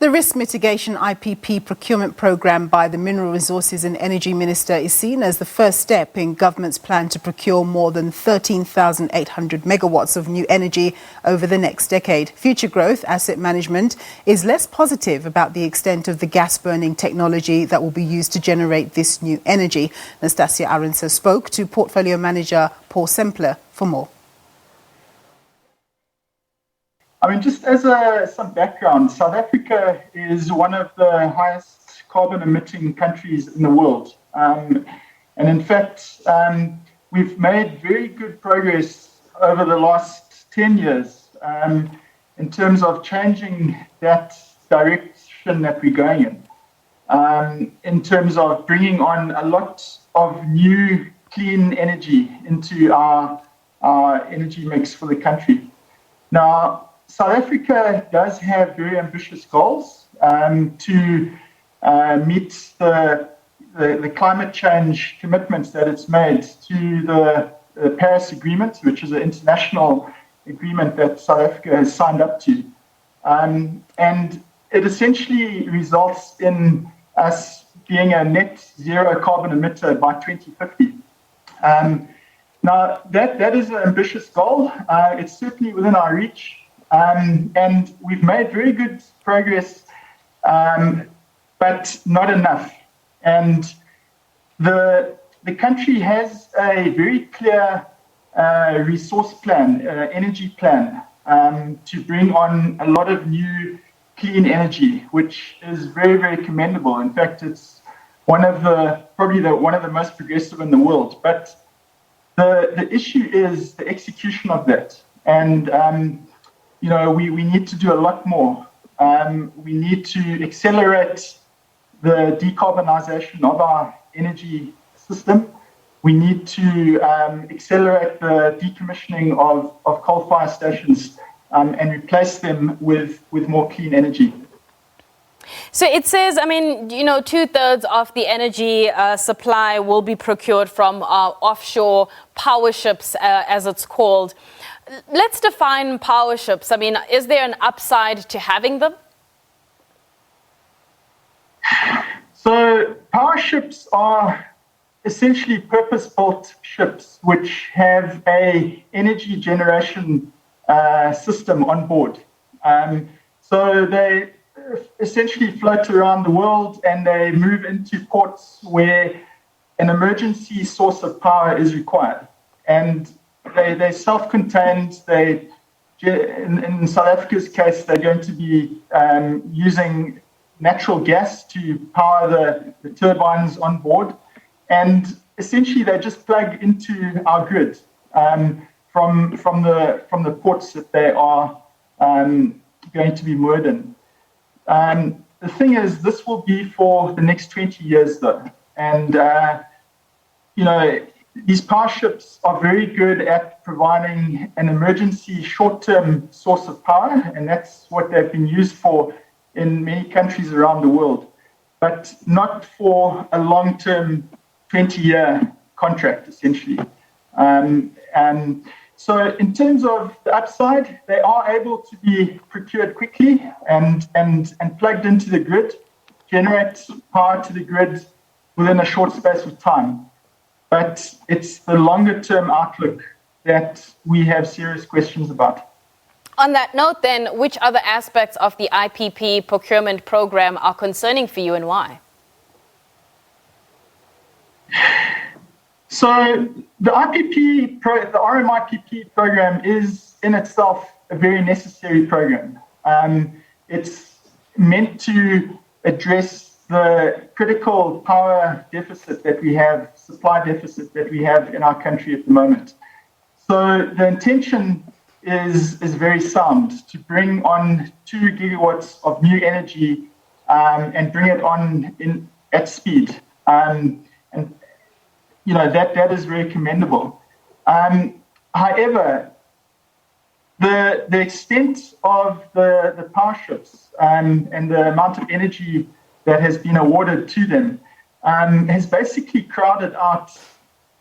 The Risk Mitigation IPP procurement programme by the Mineral Resources and Energy Minister is seen as the first step in government's plan to procure more than 13,800 megawatts of new energy over the next decade. Futuregrowth Asset Management is less positive about the extent of the gas-burning technology that will be used to generate this new energy. Nastassia Arendse spoke to Portfolio Manager Paul Semple for more. Just as some background, South Africa is one of the highest carbon emitting countries in the world. And in fact, we've made very good progress over the last 10 years in terms of changing that direction that we're going in terms of bringing on a lot of new clean energy into our energy mix for the country. Now, South Africa does have very ambitious goals to meet the climate change commitments that it's made to the Paris Agreement, which is an international agreement that South Africa has signed up to. And it essentially results in us being a net zero carbon emitter by 2050. Now, that is an ambitious goal. It's certainly within our reach. And we've made very good progress, but not enough. And the country has a very clear resource plan, energy plan, to bring on a lot of new clean energy, which is very, very commendable. In fact, it's probably one of the most progressive in the world. But the issue is the execution of that. And we need to do a lot more. We need to accelerate the decarbonization of our energy system. We need to accelerate the decommissioning of coal-fired stations and replace them with more clean energy. So it says, 2/3 of the energy supply will be procured from offshore power ships, as it's called. Let's define power ships. Is there an upside to having them? So power ships are essentially purpose-built ships which have a energy generation system on board. So they essentially float around the world and they move into ports where an emergency source of power is required. And they're self-contained. In South Africa's case, they're going to be using natural gas to power the turbines on board. And essentially, they just plug into our grid from the ports that they are going to be moored in. The thing is, this will be for the next 20 years, though. And, these power ships are very good at providing an emergency short-term source of power, and that's what they've been used for in many countries around the world, but not for a long-term 20-year contract, essentially. So in terms of the upside, they are able to be procured quickly and plugged into the grid, generate power to the grid within a short space of time. But it's the longer-term outlook that we have serious questions about. On that note, then, which other aspects of the IPP procurement program are concerning for you and why? So the RMIPPP program is in itself a very necessary program. It's meant to address the critical power deficit that we have, supply deficit that we have in our country at the moment. So the intention is very sound, to bring on 2 gigawatts of new energy and bring it on at speed. That is very commendable. However, the extent of the power ships and the amount of energy that has been awarded to them has basically crowded out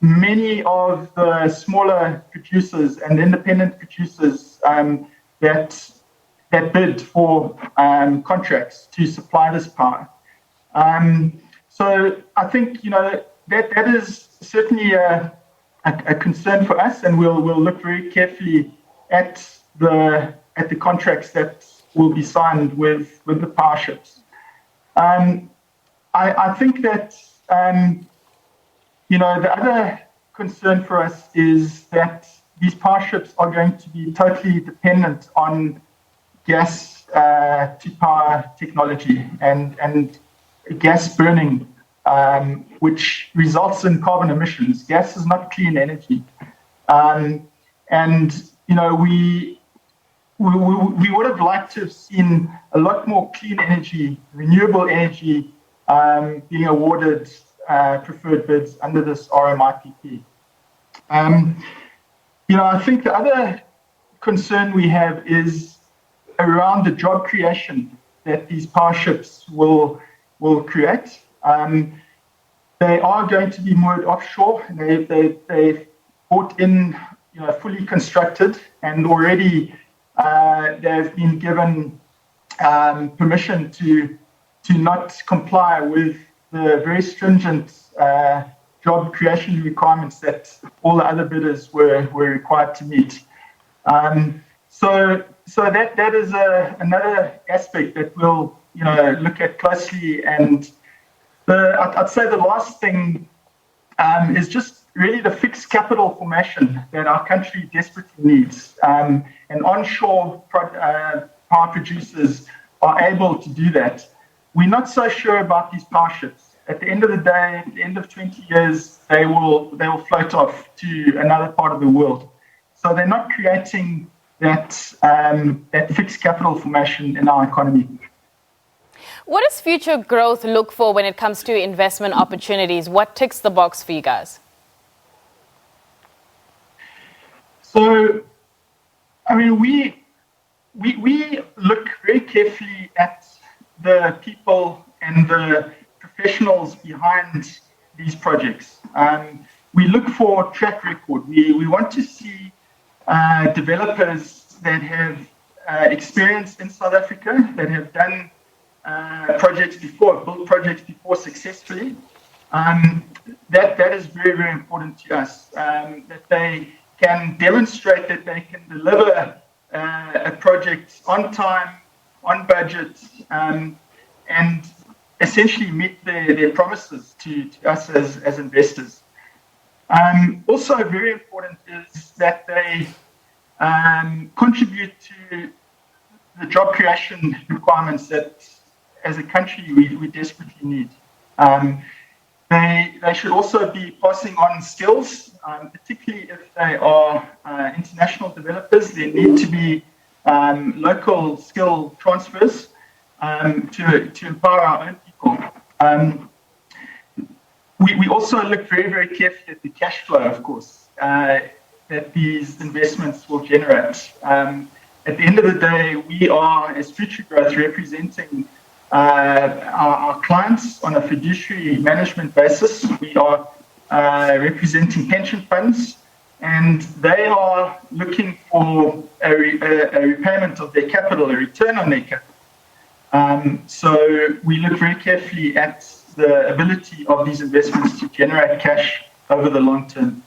many of the smaller producers and independent producers that that bid for contracts to supply this power. So I think, that is certainly a concern for us, and we'll look very carefully at the contracts that will be signed with the power ships. I think that the other concern for us is that these power ships are going to be totally dependent on gas to power technology and gas burning, which results in carbon emissions. Gas is not clean energy. We would have liked to have seen a lot more clean energy, renewable energy being awarded preferred bids under this RMIPPP. I think the other concern we have is around the job creation that these power ships will create. They are going to be moored offshore. They've brought in, fully constructed, and already they've been given permission to not comply with the very stringent job creation requirements that all the other bidders were required to meet. So that is another aspect that we'll look at closely. And I'd say the last thing is just really the fixed capital formation that our country desperately needs. And onshore power producers are able to do that. We're not so sure about these power ships. At the end of the day, at the end of 20 years, they will float off to another part of the world. So they're not creating that fixed capital formation in our economy. What does Futuregrowth look for when it comes to investment opportunities? What ticks the box for you guys? So, we look very carefully at the people and the professionals behind these projects. We look for track record. We want to see developers that have experience in South Africa, that have done projects before, built projects before successfully. That is very, very important to us, that they can demonstrate that they can deliver a project on time, on budget, and essentially meet their promises to us as investors. Also very important is that they contribute to the job creation requirements that as a country we desperately need. They should also be passing on skills, particularly if they are international developers. There need to be local skill transfers to empower our own people. We also look very, very carefully at the cash flow, of course, that these investments will generate. At the end of the day, we are, as Futuregrowth, representing our clients on a fiduciary management basis. We are representing pension funds, and they are looking for a repayment of their capital, a return on their capital. So we look very carefully at the ability of these investments to generate cash over the long term.